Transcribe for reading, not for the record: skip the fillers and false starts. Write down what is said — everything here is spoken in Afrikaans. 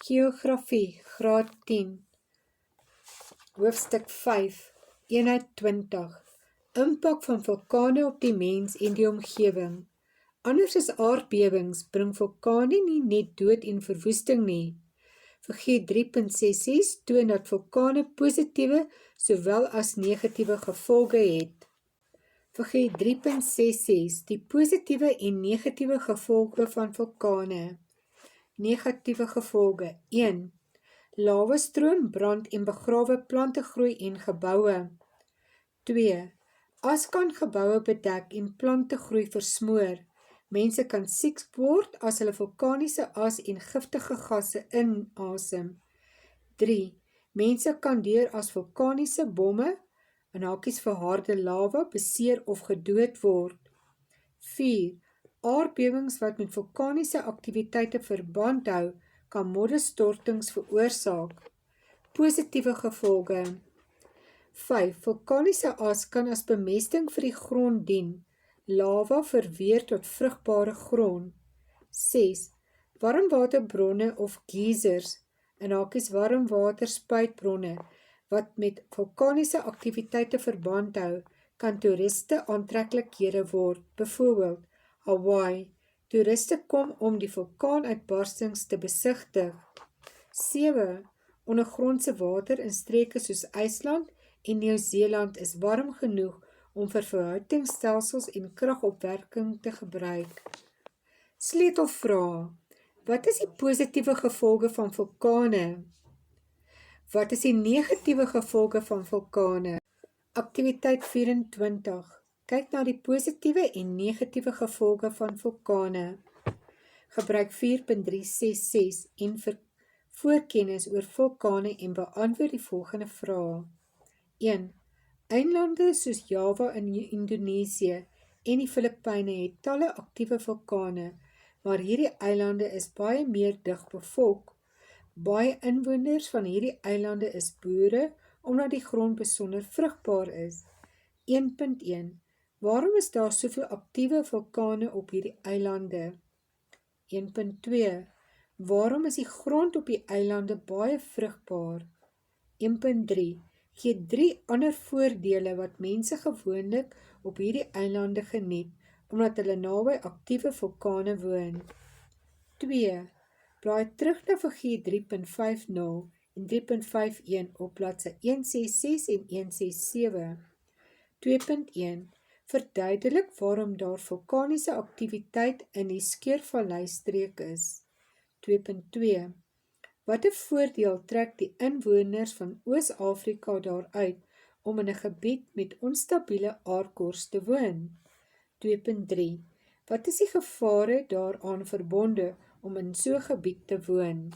Geografie, graad 10, hoofstuk 5, eenheid 20, impak van vulkane op die mens en die omgewing. Anders as aardbewings bring vulkane nie net dood en verwoesting nie. Vergeet 3.66 toon dat vulkane positiewe sowel as negatiewe gevolge het. Vergeet 3.66 die positiewe en negatiewe gevolge van vulkane. Negatiewe gevolge 1. Lavastroom, brand en begrawe plante groei en geboue. 2. As kan geboue bedek en plante groei versmoor. Mense kan siek word as hulle vulkaniese as en giftige gasse inasem. 3. Mense kan deur as vulkaniese bomme, in hakies verharde lava, beseer of gedood word. 4. Aardbewings wat met vulkaniese aktiwiteite verband hou, kan modderstortings veroorsaak. Positiewe gevolge. 5. Vulkaniese as kan as bemesting vir die grond dien. Lava verweer tot vrugbare grond. 6. Warmwaterbronne of geysers, in hakies warmwaterspuitbronne, wat met vulkaniese aktiwiteite verband hou, kan toeriste aantreklikhede word, byvoorbeeld Hawaii. Toeriste kom om die vulkaanuitbarstings te besigtig. 7. Ondergrondse water in streke soos IJsland en Nieu-Seeland is warm genoeg om vir verhoudingsstelsels en kragopwekking te gebruik. Sleutelvrae. Wat is die positiewe gevolge van vulkane? Wat is die negatiewe gevolge van vulkane? Aktiwiteit 24. Kyk na die positiewe en negatiewe gevolge van vulkane. Gebruik 4.366 en voorkennis oor vulkane en beantwoord die volgende vrae. 1. Eilande soos Java in Indonesië en die Filippyne het talle aktiewe vulkane, maar hierdie eilande is baie meer dig bevolk. Baie inwoners van hierdie eilande is boere, omdat die grond besonder vrugbaar is. 1.1. Waarom is daar soveel aktiewe vulkane op hierdie eilande? 1.2. Waarom is die grond op die eilande baie vrugbaar? 1.3. Gee 3 ander voordele wat mense gewoonlik op hierdie eilande geniet, omdat hulle naby aktiewe vulkane woon. 2. Blaai terug na figuur 3.50 en 3.51 op bladsy 166 en 167. 2.1. Verduidelik waarom daar vulkaniese aktiwiteit in die Skeurvallei streek is. 2.2. Watter voordeel trek die inwoners van Oos-Afrika daaruit om in 'n gebied met onstabiele aardkors te woon? 2.3. Wat is die gevare daaraan verbonde om in so 'n gebied te woon?